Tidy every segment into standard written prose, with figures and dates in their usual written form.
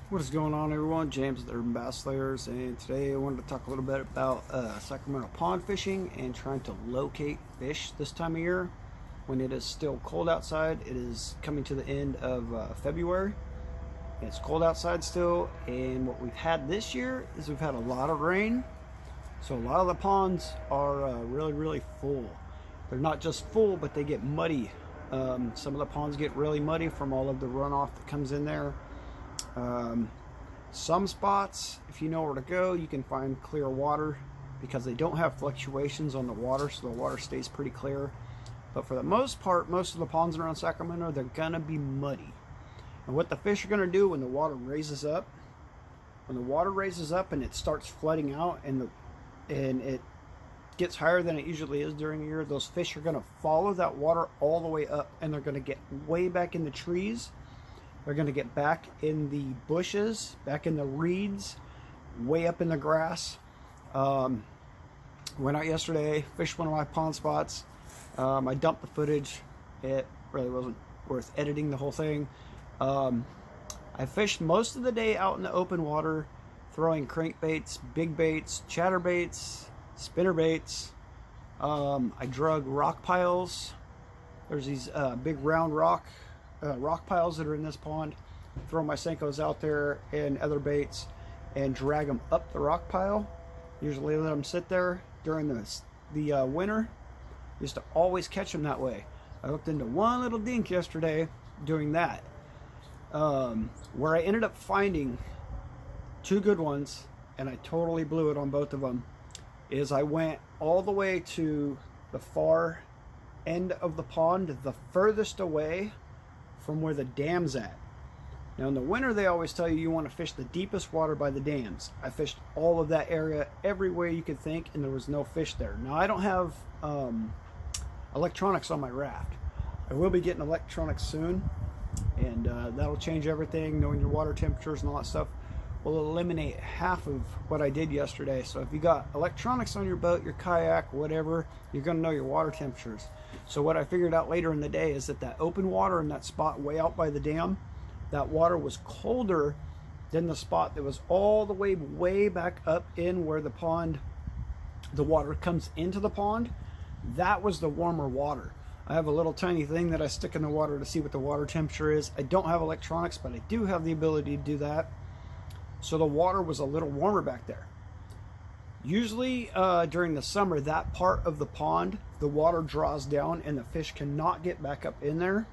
What is going on, everyone? James with Urban Bass Slayers, and today I wanted to talk a little bit about Sacramento pond fishing and trying to locate fish this time of year when it is still cold outside. It is coming to the end of February. It's cold outside still, and what we've had this year is we've had a lot of rain, so a lot of the ponds are really full. They're not just full, but they get muddy. Some of the ponds get really muddy from all of the runoff that comes in there. Some spots, if you know where to go, you can find clear water because they don't have fluctuations on the water, so the water stays pretty clear. But for the most part, most of the ponds around Sacramento, they're gonna be muddy. And what the fish are gonna do when the water raises up, and it starts flooding out and it gets higher than it usually is during the year, those fish are gonna follow that water all the way up, and they're gonna get way back in the trees. They're going to get back in the bushes, back in the reeds, way up in the grass. Went out yesterday, fished one of my pond spots. I dumped the footage. It really wasn't worth editing the whole thing. I fished most of the day out in the open water, throwing crankbaits, big baits, chatterbaits, spinnerbaits. I drug rock piles. There's these big round rock piles that are in this pond. Throw my Senkos out there and other baits and drag them up the rock pile. Usually let them sit there during the winter. Used to always catch them that way. I hooked into one little dink yesterday doing that. Where I ended up finding two good ones, and I totally blew it on both of them, is I went all the way to the far end of the pond, the furthest away from where the dam's at. Now in the winter they always tell you want to fish the deepest water by the dams. I fished all of that area everywhere you could think, and there was no fish there. Now I don't have electronics on my raft. I will be getting electronics soon, and that'll change everything. Knowing your water temperatures and all that stuff will eliminate half of what I did yesterday. So if you got electronics on your boat, your kayak, whatever, you're going to know your water temperatures. So what I figured out later in the day is that open water in that spot way out by the dam, that water was colder than the spot that was all the way back up in where the pond, the water comes into the pond. That was the warmer water. I have a little tiny thing that I stick in the water to see what the water temperature is. I don't have electronics, but I do have the ability to do that. So the water was a little warmer back there. Usually during the summer, that part of the pond, the water draws down and the fish cannot get back up in there.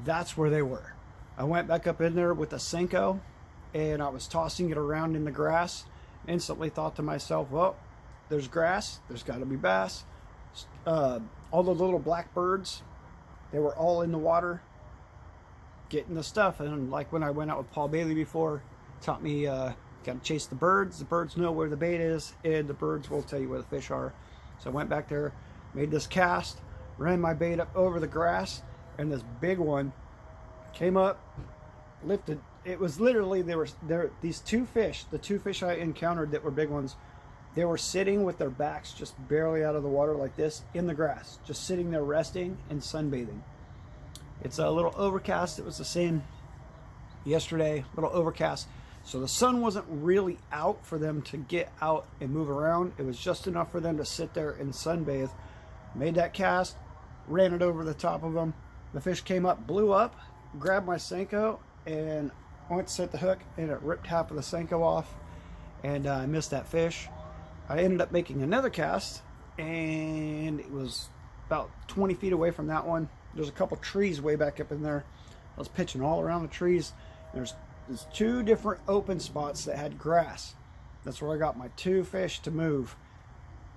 That's where they were. I went back up in there with a Senko, and I was tossing it around in the grass. Instantly thought to myself, well, there's grass, there's got to be bass. All the little black birds, they were all in the water getting the stuff. And like when I went out with Paul Bailey before, taught me got to chase the birds. The birds know where the bait is, and the birds will tell you where the fish are. So I went back there, made this cast, ran my bait up over the grass, and this big one came up, lifted. It was literally, these two fish, the two fish I encountered that were big ones, they were sitting with their backs just barely out of the water like this in the grass, just sitting there resting and sunbathing. It's a little overcast. It was the same yesterday, a little overcast. So the sun wasn't really out for them to get out and move around. It was just enough for them to sit there and sunbathe. Made that cast, ran it over the top of them. The fish came up, blew up, grabbed my Senko, and I went to set the hook, and it ripped half of the Senko off, and I missed that fish. I ended up making another cast, and it was about 20 feet away from that one. There's a couple trees way back up in there. I was pitching all around the trees. There's two different open spots that had grass. That's where I got my two fish to move.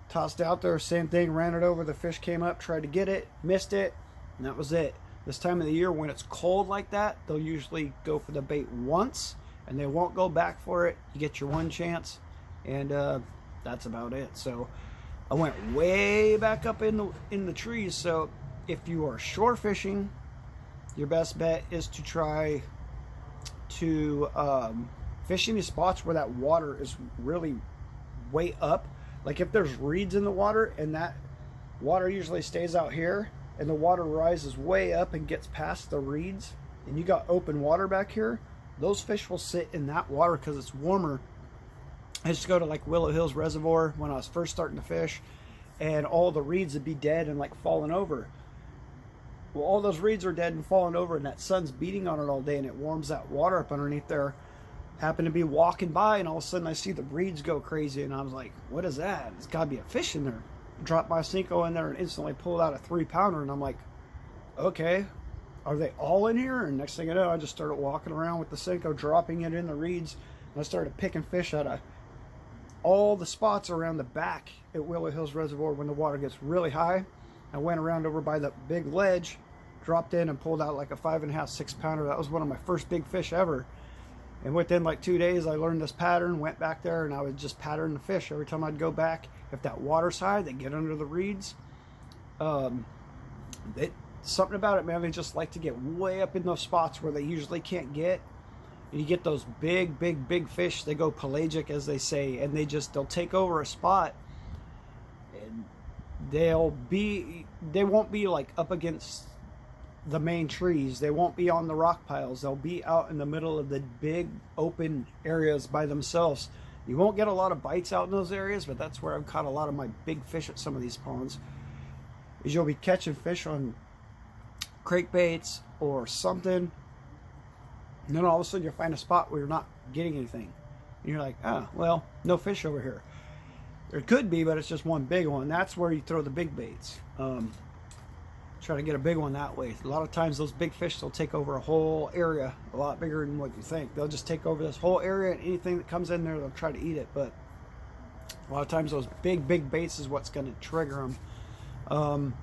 Tossed out there, same thing, ran it over. The fish came up, tried to get it, missed it, and that was it. This time of the year when it's cold like that, they'll usually go for the bait once, and they won't go back for it. You get your one chance, and that's about it. So I went way back up in the trees. So if you are shore fishing, your best bet is to try to fish in spots where that water is really way up. Like if there's reeds in the water, and that water usually stays out here, and the water rises way up and gets past the reeds, and you got open water back here, those fish will sit in that water because it's warmer. I used to go to like Willow Hills Reservoir when I was first starting to fish, and all the reeds would be dead and like falling over. Well, all those reeds are dead and falling over, and that sun's beating on it all day, and it warms that water up underneath there. Happened to be walking by, and all of a sudden I see the reeds go crazy, and I was like, what is that? It's got to be a fish in there. Dropped my Senko in there and instantly pulled out a 3-pounder, and I'm like, okay, are they all in here? And next thing I know, I just started walking around with the Senko, dropping it in the reeds, and I started picking fish out of all the spots around the back at Willow Hills Reservoir when the water gets really high. I went around over by the big ledge, dropped in and pulled out like a 5.5, 6-pounder. That was one of my first big fish ever. And within like 2 days, I learned this pattern, went back there, and I would just pattern the fish. Every time I'd go back, if that water's high, they get under the reeds. Something about it, man, they just like to get way up in those spots where they usually can't get. And you get those big fish. They go pelagic, as they say, and they'll take over a spot, and they won't be like up against the main trees. They won't be on the rock piles. They'll be out in the middle of the big open areas by themselves. You won't get a lot of bites out in those areas, but that's where I've caught a lot of my big fish at some of these ponds. Is you'll be catching fish on crankbaits or something, and then all of a sudden you'll find a spot where you're not getting anything. And you're like, oh, well, no fish over here. There could be, but it's just one big one. That's where you throw the big baits. Try to get a big one that way. A lot of times those big fish, they'll take over a whole area, a lot bigger than what you think. They'll just take over this whole area, and anything that comes in there, they'll try to eat it. But a lot of times those big baits is what's going to trigger them.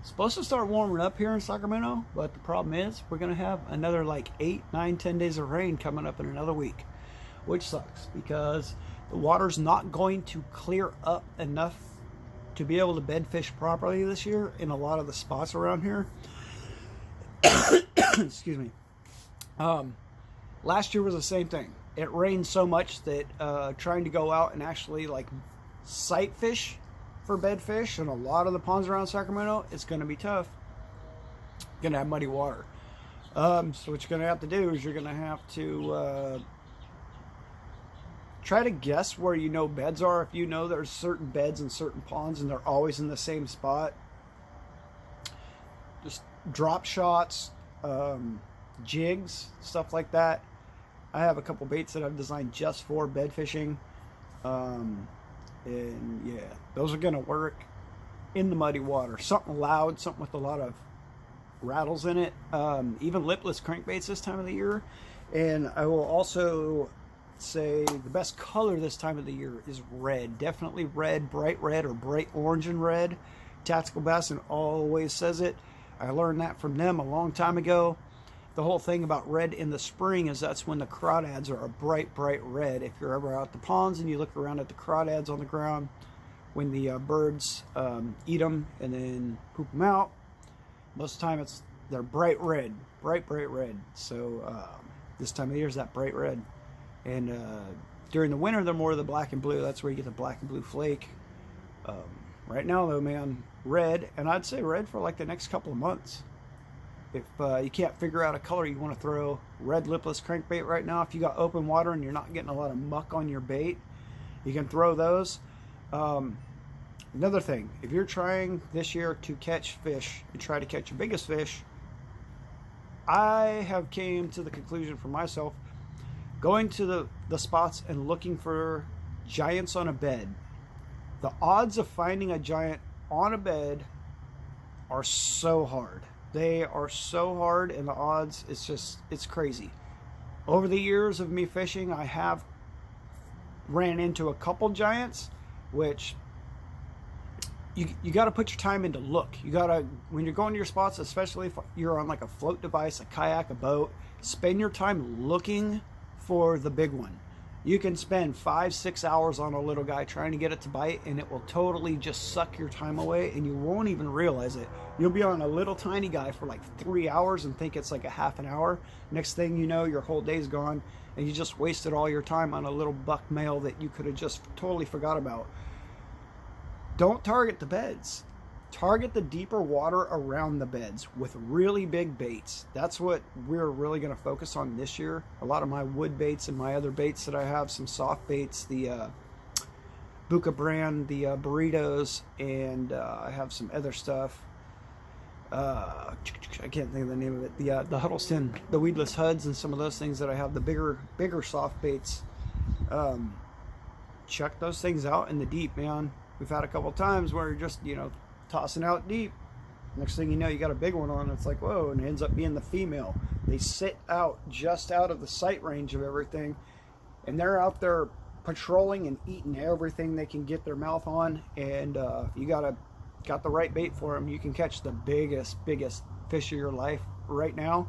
It's supposed to start warming up here in Sacramento, but the problem is we're going to have another like 8, 9, 10 days of rain coming up in another week, which sucks because the water's not going to clear up enough to be able to bed fish properly this year in a lot of the spots around here. Excuse me. Last year was the same thing. It rained so much that trying to go out and actually like sight fish for bed fish in a lot of the ponds around Sacramento, it's going to be tough. Going to have muddy water. So what you're going to have to do is you're going to have to try to guess where you know beds are. If you know there's certain beds in certain ponds and they're always in the same spot, just drop shots, jigs, stuff like that. I have a couple baits that I've designed just for bed fishing. And yeah, those are going to work in the muddy water. Something loud, something with a lot of rattles in it. Even lipless crankbaits this time of the year. And I will also say the best color this time of the year is red. Definitely red, bright red, or bright orange and red. Tactical Bassin always says it. I learned that from them a long time ago. The whole thing about red in the spring is that's when the crawdads are a bright red. If you're ever out at the ponds and you look around at the crawdads on the ground, when the birds eat them and then poop them out, most of the time they're bright red. So this time of the year is that bright red. And during the winter, they're more of the black and blue. That's where you get the black and blue flake. Right now, though, man, red, and I'd say red for like the next couple of months. If you can't figure out a color you want to throw, red lipless crankbait right now. If you got open water and you're not getting a lot of muck on your bait, you can throw those. Another thing, if you're trying this year to catch fish and try to catch your biggest fish, I have came to the conclusion for myself, going to the spots and looking for giants on a bed. The odds of finding a giant on a bed are so hard. They are so hard, and the odds, it's crazy. Over the years of me fishing, I have ran into a couple giants, which you got to put your time in to look. You got to, when you're going to your spots, especially if you're on like a float device, a kayak, a boat, spend your time looking for the big one. You can spend 5-6 hours on a little guy trying to get it to bite, and it will totally just suck your time away, and you won't even realize it. You'll be on a little tiny guy for like 3 hours and think it's like a half an hour. Next thing you know, your whole day's gone, and you just wasted all your time on a little buck male that you could have just totally forgot about. Don't target the beds. target the deeper water around the beds with really big baits. That's what we're really going to focus on this year. A lot of my wood baits and my other baits that I have, some soft baits, the Buka brand, the burritos, and I have some other stuff. I can't think of the name of it. The Huddleston, the weedless Huds, and some of those things that I have, the bigger soft baits. Check those things out in the deep, man. We've had a couple times where you're just, you know, tossing out deep. Next thing you know, you got a big one on. It's like, whoa, and it ends up being the female. They sit out just out of the sight range of everything, and they're out there patrolling and eating everything they can get their mouth on. And you got the right bait for them, you can catch the biggest fish of your life right now,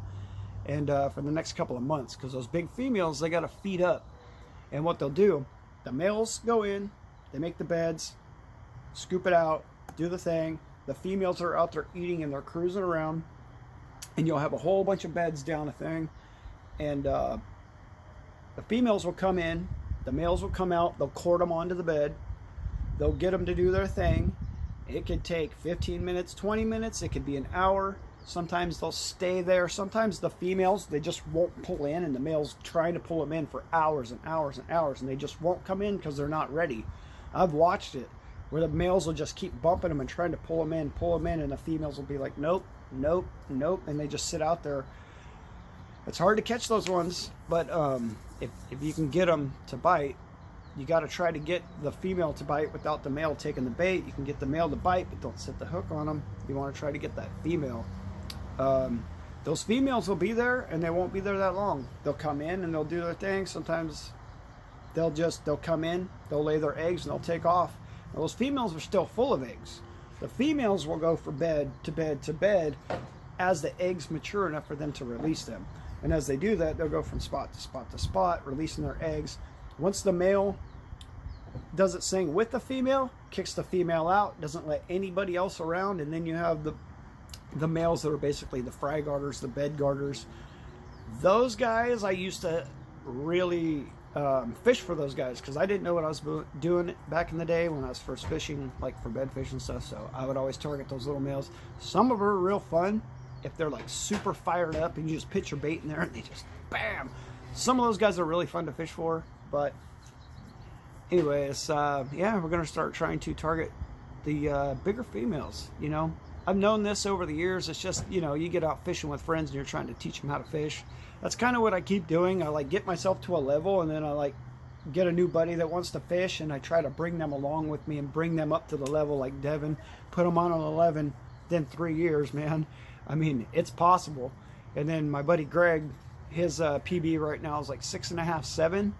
and for the next couple of months, because those big females, they got to feed up. And what they'll do, the males go in, they make the beds, scoop it out, do the thing. The females are out there eating and they're cruising around, and you'll have a whole bunch of beds down a thing, and the females will come in, the males will come out, they'll court them onto the bed, they'll get them to do their thing. It could take 15 minutes, 20 minutes, it could be an hour. Sometimes they'll stay there. Sometimes the females, they just won't pull in, and the males trying to pull them in for hours and hours and hours, and they just won't come in because they're not ready. I've watched it where the males will just keep bumping them and trying to pull them in, and the females will be like, nope, nope, nope, and they just sit out there. It's hard to catch those ones, but if you can get them to bite, you got to try to get the female to bite without the male taking the bait. You can get the male to bite, but don't set the hook on them. You want to try to get that female. Those females will be there, and they won't be there that long. They'll come in and they'll do their thing. Sometimes they'll come in, they'll lay their eggs, and they'll take off. Now, those females are still full of eggs. The females will go from bed to bed to bed as the eggs mature enough for them to release them. And as they do that, they'll go from spot to spot to spot, releasing their eggs. Once the male does its thing with the female, kicks the female out, doesn't let anybody else around, and then you have the males that are basically the fry garters, the bed garters. Those guys, I used to really fish for those guys, because I didn't know what I was doing back in the day when I was first fishing, like for bed fish and stuff. So I would always target those little males. Some of them are real fun if they're like super fired up and you just pitch your bait in there and they just bam. Some of those guys are really fun to fish for. But anyways, yeah, we're gonna start trying to target the bigger females. You know, I've known this over the years. It's just, you know, you get out fishing with friends and you're trying to teach them how to fish. That's kind of what I keep doing. I like get myself to a level, and then I like get a new buddy that wants to fish, and I try to bring them along with me and bring them up to the level like Devin. Put them on an 11, then 3 years, man. I mean, it's possible. And then my buddy Greg, his PB right now is like 6.5, 7.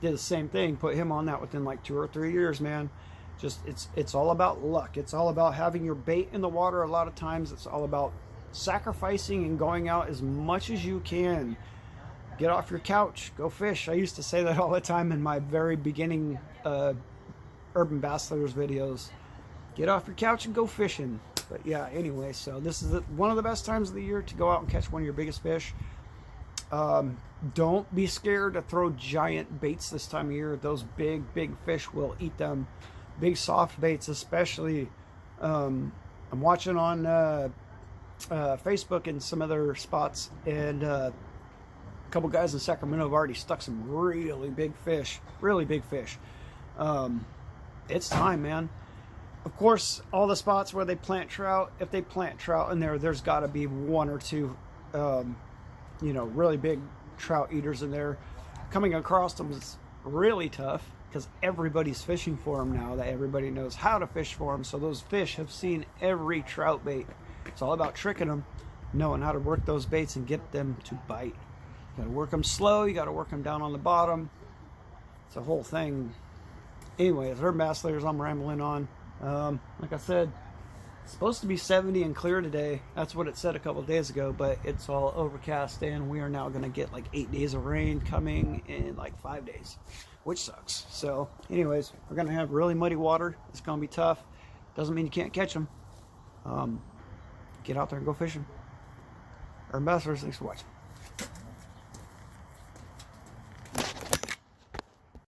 Did the same thing. Put him on that within like 2 or 3 years, man. Just it's all about luck. It's all about having your bait in the water. A lot of times it's all about sacrificing and going out as much as you can. Get off your couch, go fish. I used to say that all the time in my very beginning Urban Bassletters videos. Get off your couch and go fishing. But yeah, anyway, so this is one of the best times of the year to go out and catch one of your biggest fish. Don't be scared to throw giant baits this time of year. Those big fish will eat them. Big soft baits especially. I'm watching on Facebook and some other spots, and a couple guys in Sacramento have already stuck some really big fish. It's time, man. Of course, all the spots where they plant trout, if they plant trout in there, there's got to be 1 or 2 you know, really big trout eaters in there. Coming across them is really tough because everybody's fishing for them now. That everybody knows how to fish for them. So those fish have seen every trout bait. It's all about tricking them, knowing how to work those baits and get them to bite. You gotta work them slow. You gotta work them down on the bottom. It's a whole thing. Anyways, Urban Bassletters, I'm rambling on. Like I said, it's supposed to be 70 and clear today. That's what it said a couple of days ago, but it's all overcast, and we are now going to get like 8 days of rain coming in like 5 days, which sucks. So anyways, we're going to have really muddy water. It's going to be tough. Doesn't mean you can't catch them. Get out there and go fishing. Urban Bassletters, thanks for watching.